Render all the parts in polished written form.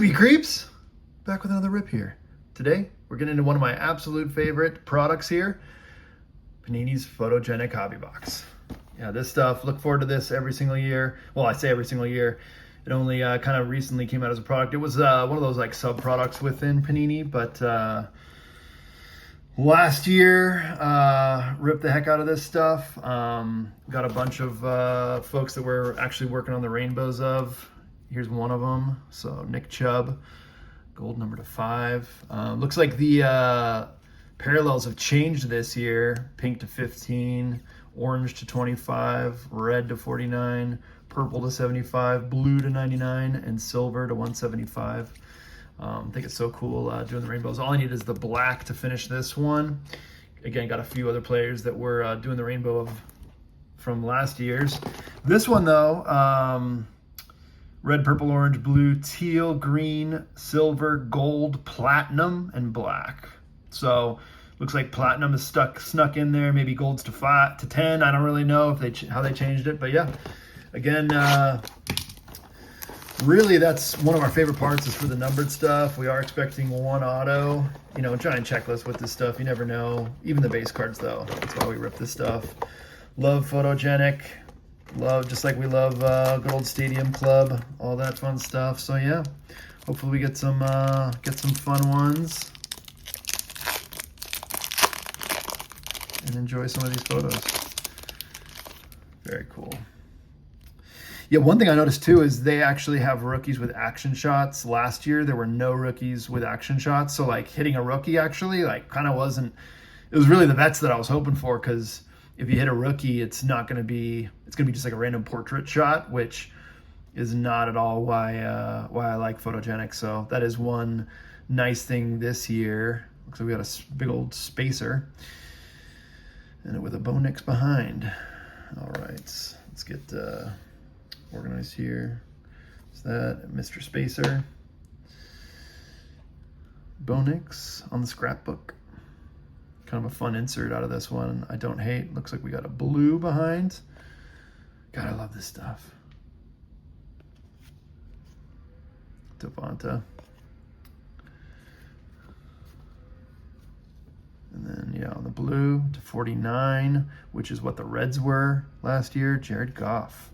up, you creeps? Back with another rip here. Today, we're getting into one of my absolute favorite products here, Panini's Photogenic Hobby Box. Yeah, this stuff, look forward to this every single year. Well, I say every single year. It only kind of recently came out as a product. It was one of those like sub-products within Panini, but last year, ripped the heck out of this stuff. Got a bunch of folks that we're actually working on the rainbows of. Here's one of them. So Nick Chubb, gold number to 5. Looks like the parallels have changed this year. Pink to 15, orange to 25, red to 49, purple to 75, blue to 99, and silver to 175. I think it's so cool doing the rainbows. All I need is the black to finish this one. Again, got a few other players that were doing the rainbow from last year's. This one though, red, purple, orange, blue, teal, green, silver, gold, platinum, and black. So looks like platinum is snuck in there. Maybe gold's to 5 to 10. I don't really know if how they changed it, but yeah. Again, really, that's one of our favorite parts is for the numbered stuff. We are expecting one auto. You know, giant checklist with this stuff. You never know. Even the base cards, though. That's why we rip this stuff. Love Photogenic. Love, just like we love good old Stadium Club. All that fun stuff. So yeah, hopefully we get some fun ones and enjoy some of these photos. Very cool. Yeah, one thing I noticed too is they actually have rookies with action shots. Last year there were no rookies with action shots, so like hitting a rookie actually like kind of wasn't. It was really the vets that I was hoping for, because if you hit a rookie, it's going to be just like a random portrait shot, which is not at all why I like Photogenic. So that is one nice thing this year. Looks like we got a big old spacer and with a Bo Nix behind. All right, let's get organized here. Is that Mr. Spacer? Bo Nix on the scrapbook. Kind of a fun insert out of this one. I don't hate. Looks like we got a blue behind. God, I love this stuff. Devonta. And then, yeah, on the blue to 49, which is what the Reds were last year, Jared Goff.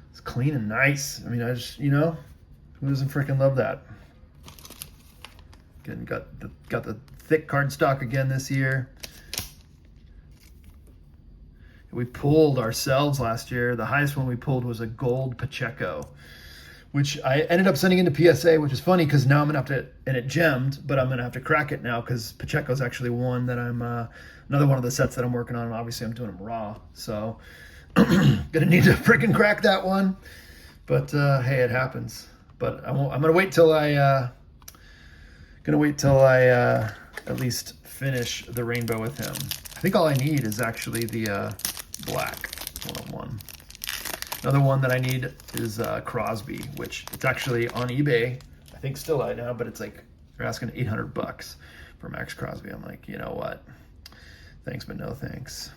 It's clean and nice. I mean, I just, you know, who doesn't freaking love that? Again, got the thick card stock again this year. We pulled ourselves last year. The highest one we pulled was a gold Pacheco, which I ended up sending into PSA, which is funny because now I'm gonna have to, and it gemmed, but I'm gonna have to crack it now because Pacheco's actually one that I'm another one of the sets that I'm working on. Obviously, I'm doing them raw, so gonna need to freaking crack that one. But hey, it happens. But I'm gonna wait till I at least finish the rainbow with him. I think all I need is actually the black 101. Another one that I need is Crosby, which it's actually on eBay. I think still right now, but it's like they're asking $800 for Max Crosby. I'm like, you know what? Thanks, but no thanks.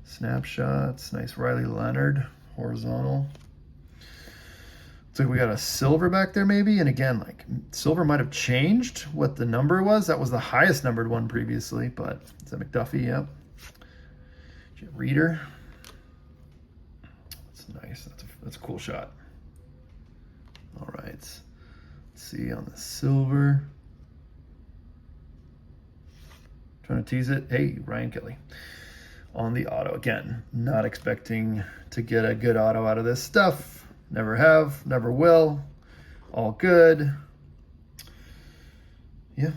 Snapshots, nice Riley Leonard, horizontal. Looks like we got a silver back there maybe, and again, like silver might have changed what the number was. That was the highest numbered one previously, but is that McDuffie? Yep. Reader. That's nice. That's a cool shot. All right. Let's see on the silver. Trying to tease it. Hey, Ryan Kelly. On the auto again. Not expecting to get a good auto out of this stuff. Never have, never will. All good. Yeah.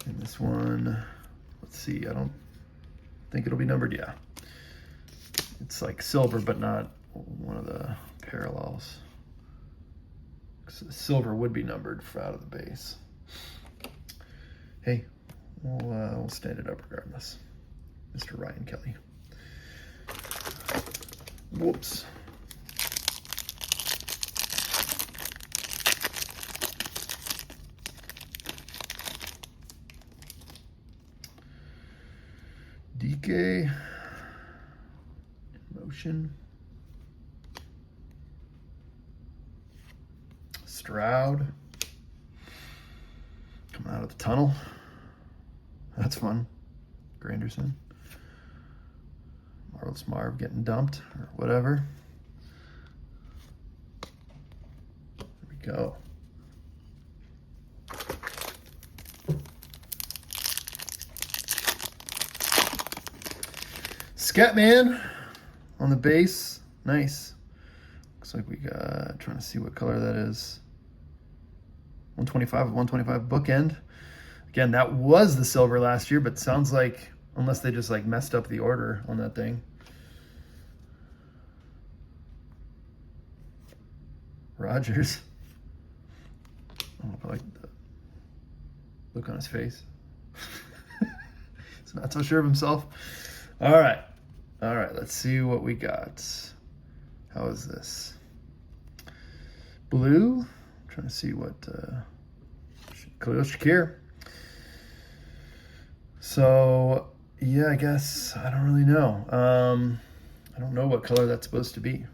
And this one, let's see, I don't think it'll be numbered. Yeah. It's like silver, but not one of the parallels. Silver would be numbered out of the base. Hey, we'll stand it up regardless. Mr. Ryan Kelly. Whoops. DK in motion. Stroud. Coming out of the tunnel. That's fun. Granderson. Marvelous Marv getting dumped or whatever. There we go. Scatman on the base. Nice. Looks like we got, trying to see what color that is. 125 of 125 bookend. Again, that was the silver last year, but sounds like, unless they just like messed up the order on that thing. Rogers. I don't know if I like the look on his face. He's not so sure of himself. All right, let's see what we got. How is this? Blue. I'm trying to see what Khalil Shakir. So yeah, I guess I don't really know. I don't know what color that's supposed to be.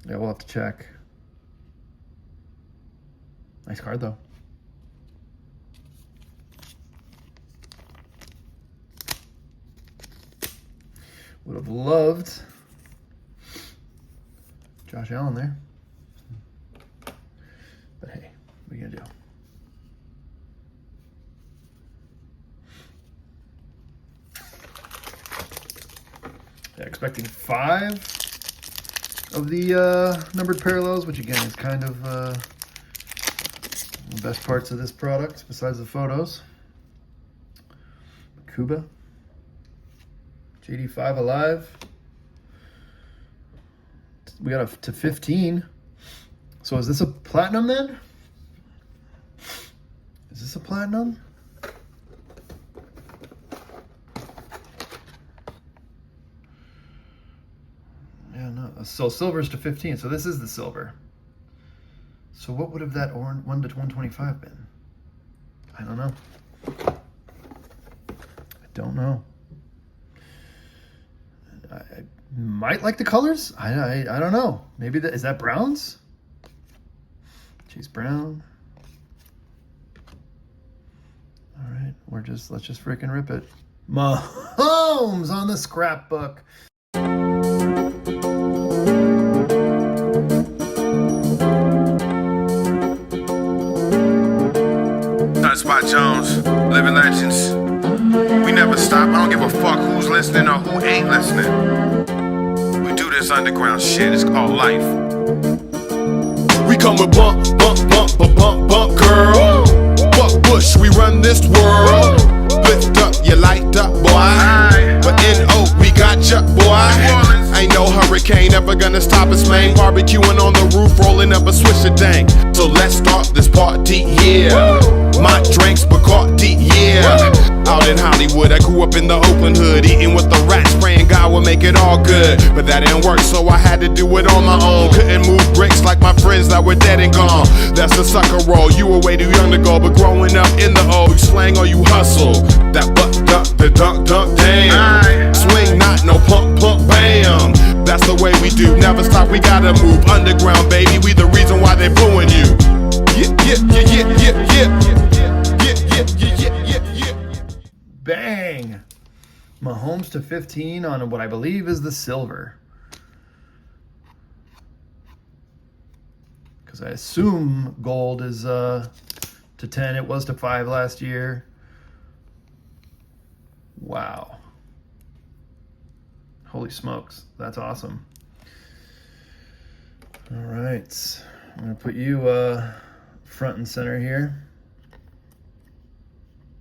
Yeah, we'll have to check. Nice card though. Would have loved Josh Allen there. But hey, what are you gonna do? Yeah, expecting 5 of the numbered parallels, which again is kind of the best parts of this product besides the photos. Kuba. JD5 alive. We got to 15. So is this a platinum then? Is this a platinum? Yeah, no. So silver's to 15. So this is the silver. So what would have that 1 to 125 been? I don't know. I don't know. I might like the colors. I don't know. Maybe that is that Browns? Chase Brown. All right, let's just freaking rip it. Mahomes on the scrapbook. Spot Jones, Living Legends. We never stop. I don't give a fuck who's listening or who ain't listening. We do this underground shit. It's called life. We come with bump, girl. Fuck Bush, we run this world. Lift up, you light up, boy. But N.O., we got ya, boy. Ain't no hurricane ever gonna stop us, man. Barbecuing on the roof, rolling up a Swisher dang. So let's start this party, yeah. My drinks, Bacardi, yeah. Out in Hollywood, I grew up in the Oakland hood, eating with the rats, praying God would make it all good. But that didn't work, so I had to do it on my own. Couldn't move bricks like my friends that were dead and gone. That's a sucker roll, you were way too young to go. But growing up in the O, you slang or you hustle. That butt dunk, the dunk, damn. Swing not, no pump, bam. That's the way we do, never stop, we gotta move. Underground, baby, we the reason why they booing you. Bang! Mahomes to 15 on what I believe is the silver. Because I assume gold is to 10. It was to 5 last year. Wow. Holy smokes. That's awesome. All right. I'm going to put you front and center here.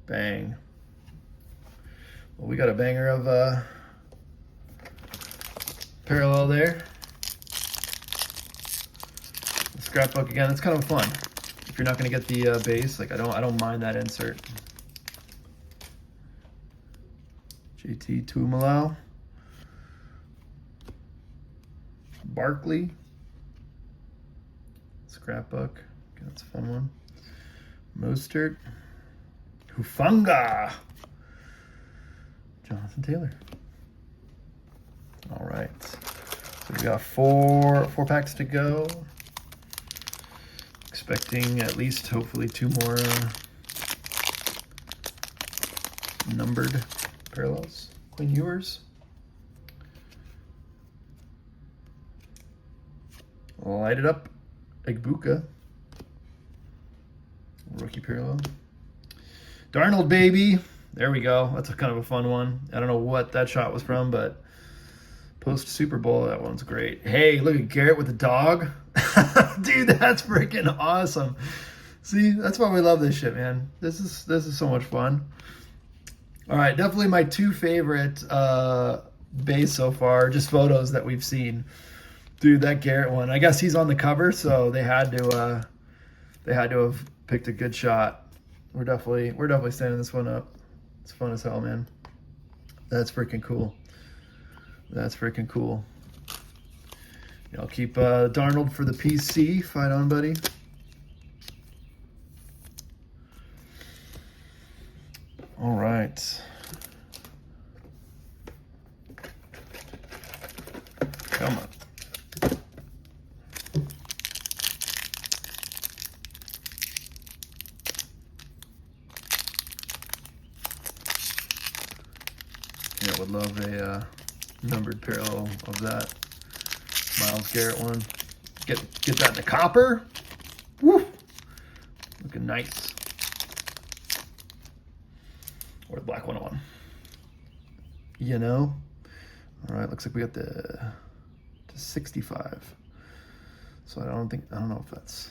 Bang. Well, we got a banger of parallel there. The scrapbook again, it's kind of fun. If you're not going to get the base, like I don't mind that insert. JT Tuimalau. Barkley. Scrapbook. Okay, that's a fun one. Mostert. Hufanga. Jonathan Taylor. All right. So we got four packs to go. Expecting at least, hopefully, 2 more numbered parallels. Quinn Ewers. Light it up. Egbuka. Rookie parallel. Darnold, baby. There we go. That's kind of a fun one. I don't know what that shot was from, but post Super Bowl, that one's great. Hey, look at Garrett with the dog. Dude, that's freaking awesome. See, that's why we love this shit, man. This is so much fun. All right, definitely my 2 favorite base so far, just photos that we've seen. Dude, that Garrett one. I guess he's on the cover, so they had to have picked a good shot. We're definitely standing this one up. It's fun as hell, man. That's freaking cool. That's freaking cool. I'll keep Darnold for the PC. Fight on, buddy. All right. Come on. Yeah, would love a numbered parallel of that Myles Garrett one. Get that in the copper. Woo! Looking nice. Or the black 101. You know? All right, looks like we got the 65. So I don't know if that's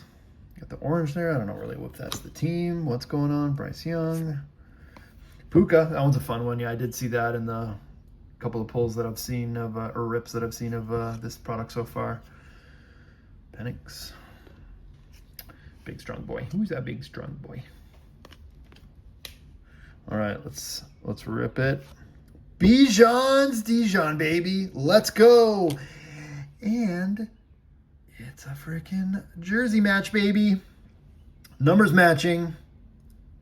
got the orange there. I don't know really if that's the team. What's going on? Bryce Young. Puka, that one's a fun one. Yeah, I did see that in the couple of pulls that I've seen of, or rips that I've seen of this product so far. Penix. Big strong boy. Who's that big strong boy? All right, let's rip it. Dijon, baby. Let's go. And it's a freaking jersey match, baby. Numbers matching.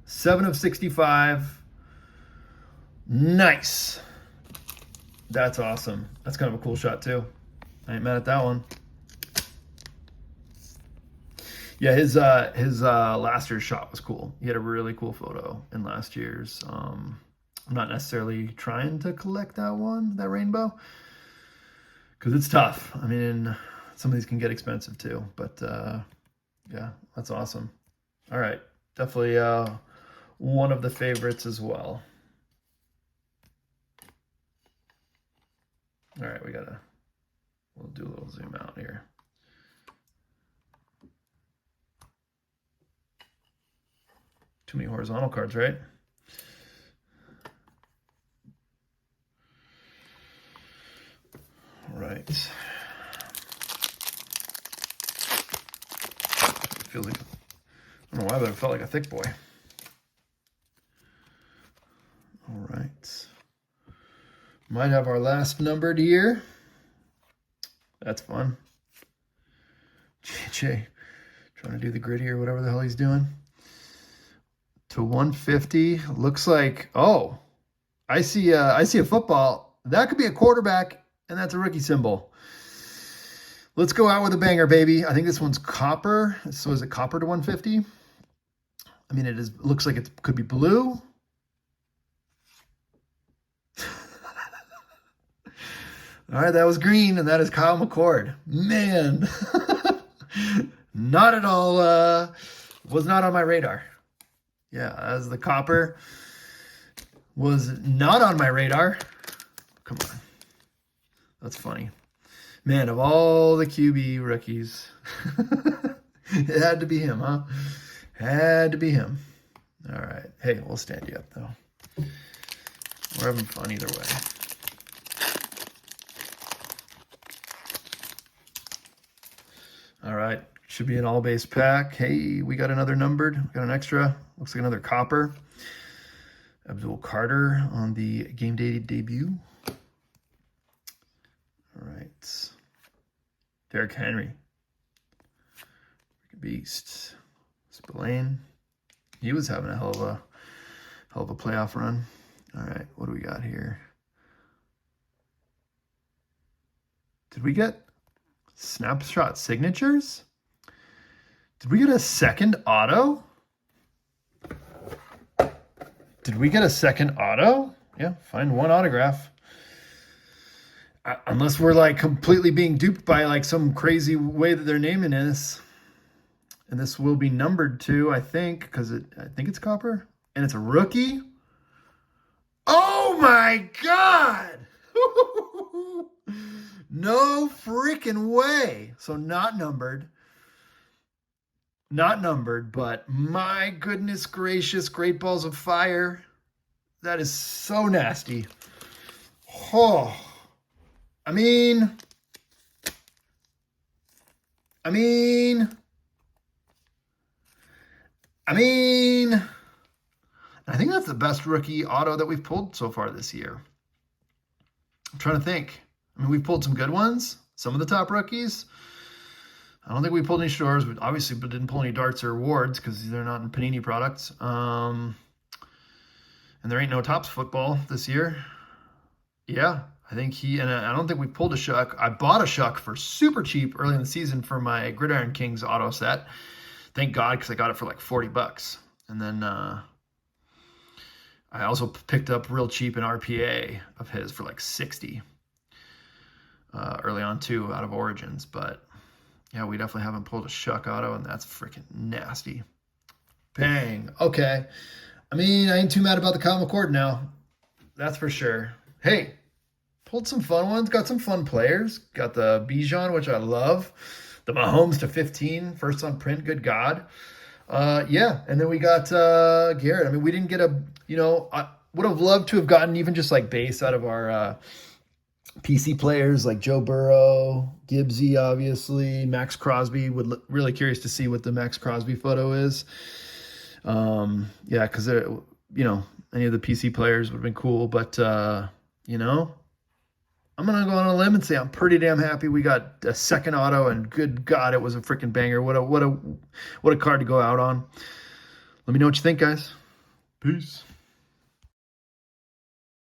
7 of 65. Nice. That's awesome. That's kind of a cool shot too. I ain't mad at that one. Yeah, his last year's shot was cool. He had a really cool photo in last year's. I'm not necessarily trying to collect that one, that rainbow, because it's tough. I mean, some of these can get expensive too, but yeah, that's awesome. All right, definitely one of the favorites as well. All right, we'll do a little zoom out here. Too many horizontal cards, right? All right. Feels like, I don't know why, but it felt like a thick boy. All right. Might have our last numbered here. That's fun. JJ trying to do the gritty or whatever the hell he's doing. To 150. Looks like, oh, I see a football. That could be a quarterback, and that's a rookie symbol. Let's go out with a banger, baby. I think this one's copper. So is it copper to 150? I mean, it looks like it could be blue. All right, that was green, and that is Kyle McCord. Man, not at all, was not on my radar. Yeah, as the copper was not on my radar. Come on. That's funny. Man, of all the QB rookies, it had to be him, huh? Had to be him. All right. Hey, we'll stand you up, though. We're having fun either way. All right, should be an all-base pack. Hey, we got another numbered. We got an extra. Looks like another copper. Abdul Carter on the game day debut. All right. Derrick Henry. Beast. Spillane. He was having a hell of a playoff run. All right, what do we got here? Did we get snapshot signatures? Did we get a second auto? Did we get a second auto? Yeah, find one autograph. Unless we're like completely being duped by like some crazy way that they're naming this. And this will be numbered too, I think, because I think it's copper. And it's a rookie. Oh my God! No freaking way. So not numbered. Not numbered, but my goodness gracious, great balls of fire. That is so nasty. Oh, I mean, I think that's the best rookie auto that we've pulled so far this year. I'm trying to think. I mean, we've pulled some good ones, some of the top rookies. I don't think we pulled any Shores, but obviously didn't pull any darts or awards because they're not in Panini products. And there ain't no Topps football this year. Yeah, I think I don't think we pulled a Shuck. I bought a Shuck for super cheap early in the season for my Gridiron Kings auto set. Thank God, because I got it for like $40. And then I also picked up real cheap an RPA of his for like 60 early on too, out of Origins. But yeah, we definitely haven't pulled a Shuck auto, and that's freaking nasty. Bang. Okay. I mean, I ain't too mad about the Kyle McCord now. That's for sure. Hey, pulled some fun ones. Got some fun players. Got the Bijan, which I love. The Mahomes to 15, first on print. Good God. Yeah, and then we got Garrett. I mean, we didn't get I would have loved to have gotten even just like base out of our PC players like Joe Burrow, Gibbsy, obviously, Max Crosby. Really curious to see what the Max Crosby photo is. Yeah, because any of the PC players would have been cool, but I'm gonna go on a limb and say I'm pretty damn happy we got a second auto, and good God, it was a freaking banger. What a card to go out on. Let me know what you think, guys. Peace.